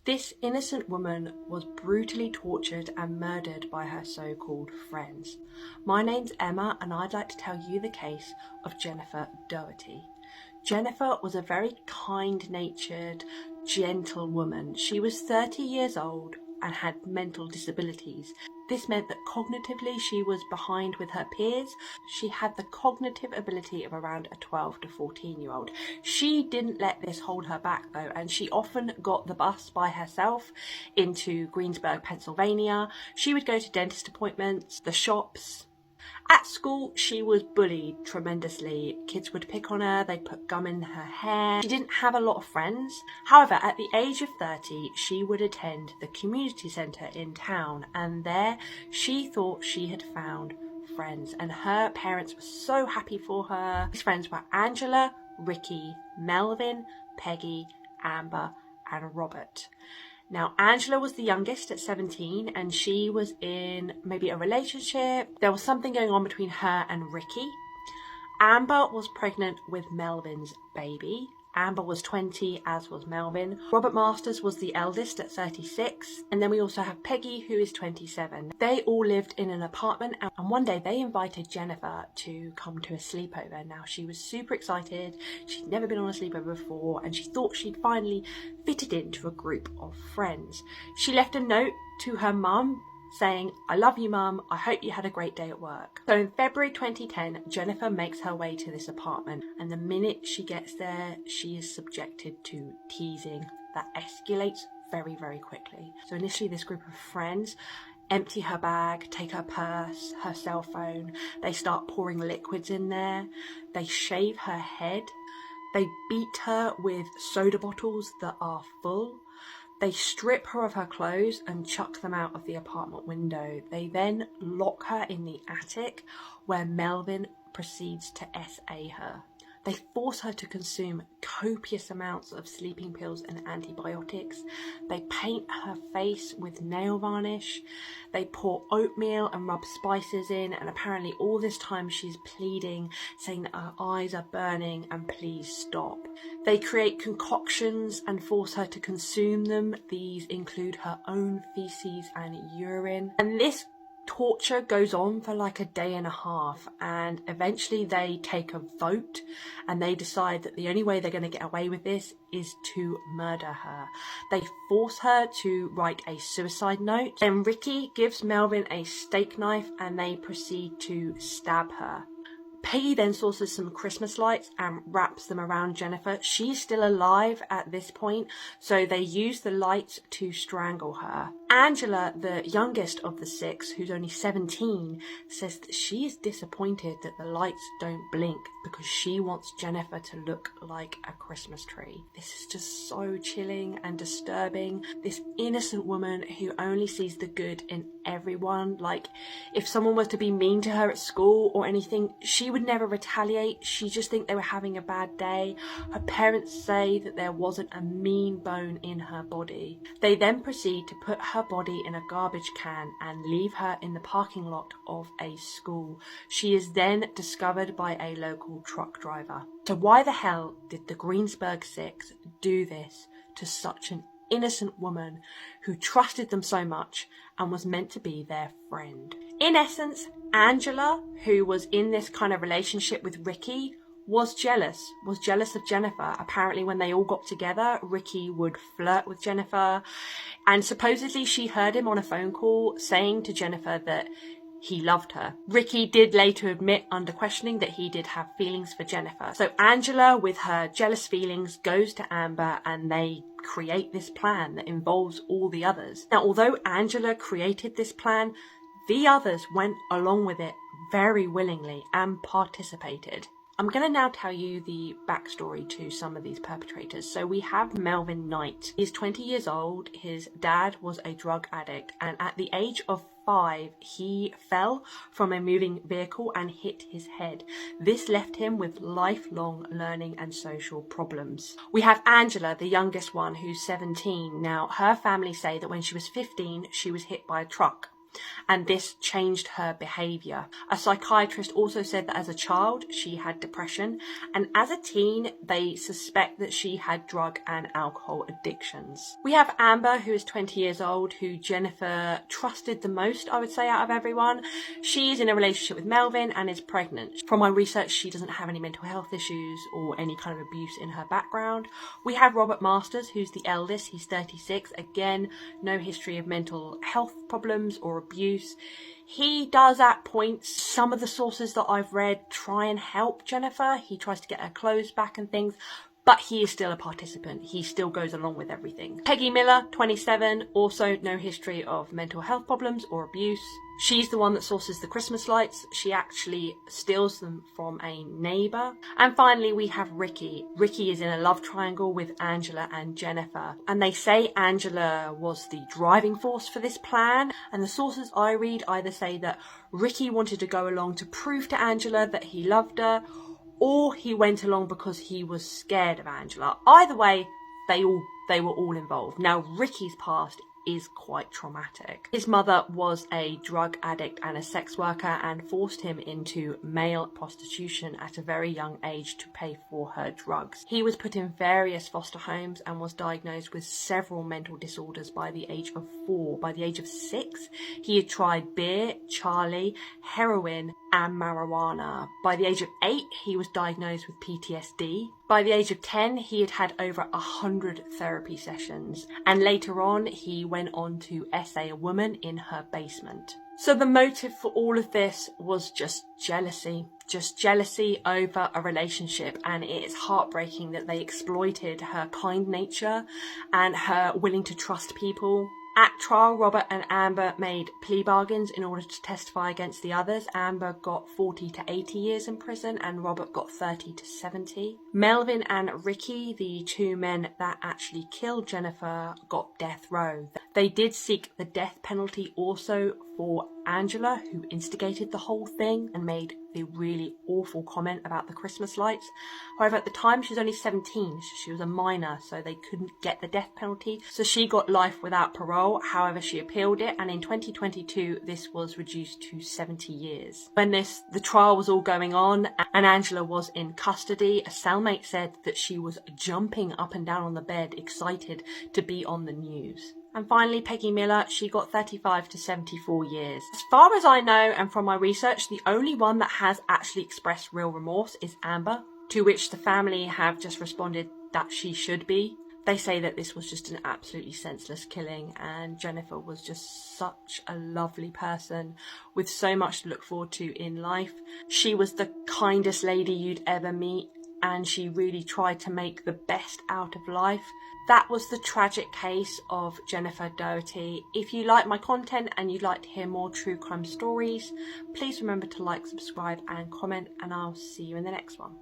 This innocent woman was brutally tortured and murdered by her so-called friends. My name's Emma and I'd like to tell you the case of Jennifer Daugherty. Jennifer was a very kind-natured, gentle woman. She was 30 years old and had mental disabilities. This meant that cognitively she was behind with her peers. She had the cognitive ability of around a 12 to 14-year-old. She didn't let this hold her back though, and she often got the bus by herself into Greensburg, Pennsylvania. She would go to dentist appointments, the shops. At school, she was bullied tremendously. Kids would pick on her, they'd put gum in her hair. She didn't have a lot of friends. However, at the age of 30, she would attend the community centre in town, and there she thought she had found friends, and her parents were so happy for her. These friends were Angela, Ricky, Melvin, Peggy, Amber, and Robert. Now, Angela was the youngest at 17 and she was in maybe a relationship. There was something going on between her and Ricky. Amber was pregnant with Melvin's baby. Amber was 20, as was Melvin. Robert Masters was the eldest at 36. And then we also have Peggy, who is 27. They all lived in an apartment, and one day they invited Jennifer to come to a sleepover. Now, she was super excited. She'd never been on a sleepover before, and she thought she'd finally fitted into a group of friends. She left a note to her mum saying, "I love you, Mum. I hope you had a great day at work." So in February 2010, Jennifer makes her way to this apartment, and the minute she gets there, she is subjected to teasing that escalates very, very quickly. So initially, this group of friends empty her bag, take her purse, her cell phone. They start pouring liquids in there. They shave her head. They beat her with soda bottles that are full. They strip her of her clothes and chuck them out of the apartment window. They then lock her in the attic, where Melvin proceeds to SA her. They force her to consume copious amounts of sleeping pills and antibiotics. They paint her face with nail varnish. They pour oatmeal and rub spices in, and apparently all this time she's pleading, saying that her eyes are burning and please stop. They create concoctions and force her to consume them. These include her own feces and urine. And this torture goes on for like a day and a half, and eventually they take a vote and they decide that the only way they're going to get away with this is to murder her. They force her to write a suicide note. Then Ricky gives Melvin a steak knife and they proceed to stab her. Peggy then sources some Christmas lights and wraps them around Jennifer. She's still alive at this point, so they use the lights to strangle her. Angela, the youngest of the six, who's only 17, says that she is disappointed that the lights don't blink because she wants Jennifer to look like a Christmas tree. This is just so chilling and disturbing. This innocent woman who only sees the good in everyone. Like, if someone was to be mean to her at school or anything, she would never retaliate. She just think they were having a bad day. Her parents say that there wasn't a mean bone in her body. They then proceed to put her body in a garbage can and leave her in the parking lot of a school. She is then discovered by a local truck driver. So why the hell did the Greensburg Six do this to such an innocent woman who trusted them so much and was meant to be their friend? In essence, Angela, who was in this kind of relationship with Ricky, was jealous of Jennifer. Apparently when they all got together, Ricky would flirt with Jennifer, and supposedly she heard him on a phone call saying to Jennifer that he loved her. Ricky did later admit under questioning that he did have feelings for Jennifer. So Angela, with her jealous feelings, goes to Amber and they create this plan that involves all the others. Now, although Angela created this plan, the others went along with it very willingly and participated. I'm going to now tell you the backstory to some of these perpetrators. So we have Melvin Knight. He's 20 years old. His dad was a drug addict, and at the age of 5, he fell from a moving vehicle and hit his head. This left him with lifelong learning and social problems. We have Angela, the youngest one, who's 17. Now, her family say that when she was 15, she was hit by a truck. and this changed her behaviour. A psychiatrist also said that as a child she had depression, and as a teen they suspect that she had drug and alcohol addictions. We have Amber, who is 20 years old, who Jennifer trusted the most, I would say, out of everyone. She's in a relationship with Melvin and is pregnant. From my research, she doesn't have any mental health issues or any kind of abuse in her background. We have Robert Masters, who's the eldest. He's 36. Again, no history of mental health problems or abuse. He does at points, some of the sources that I've read try and help Jennifer. He tries to get her clothes back and things, but he is still a participant. He still goes along with everything. Peggy Miller, 27, also no history of mental health problems or abuse. She's the one that sources the Christmas lights. She actually steals them from a neighbour. And finally, we have Ricky. Ricky is in a love triangle with Angela and Jennifer. And they say Angela was the driving force for this plan. And the sources I read either say that Ricky wanted to go along to prove to Angela that he loved her, or he went along because he was scared of Angela. Either way, they were all involved. Now, Ricky's past is quite traumatic. His mother was a drug addict and a sex worker and forced him into male prostitution at a very young age to pay for her drugs. He was put in various foster homes and was diagnosed with several mental disorders by the age of 4. By the age of 6, he had tried beer, Charlie, heroin, and marijuana. By the age of 8, he was diagnosed with PTSD. By the age of 10, he had had over 100 therapy sessions, and later on he went on to essay a woman in her basement. So the motive for all of this was just jealousy over a relationship, and it is heartbreaking that they exploited her kind nature and her willing to trust people. At trial, Robert and Amber made plea bargains in order to testify against the others. Amber got 40 to 80 years in prison and Robert got 30 to 70. Melvin and Ricky, the two men that actually killed Jennifer, got death row. They did seek the death penalty also for Angela, who instigated the whole thing and made the really awful comment about the Christmas lights. However, at the time she was only 17, she was a minor, so they couldn't get the death penalty, so she got life without parole. However, she appealed it, and in 2022 this was reduced to 70 years. When the trial was all going on and Angela was in custody, a cellmate said that she was jumping up and down on the bed, excited to be on the news. And finally, Peggy Miller, she got 35 to 74 years. As far as I know, and from my research, the only one that has actually expressed real remorse is Amber, to which the family have just responded that she should be. They say that this was just an absolutely senseless killing, and Jennifer was just such a lovely person with so much to look forward to in life. She was the kindest lady you'd ever meet, and she really tried to make the best out of life. That was the tragic case of Jennifer Daugherty. If you like my content and you'd like to hear more true crime stories, please remember to like, subscribe and comment, and I'll see you in the next one.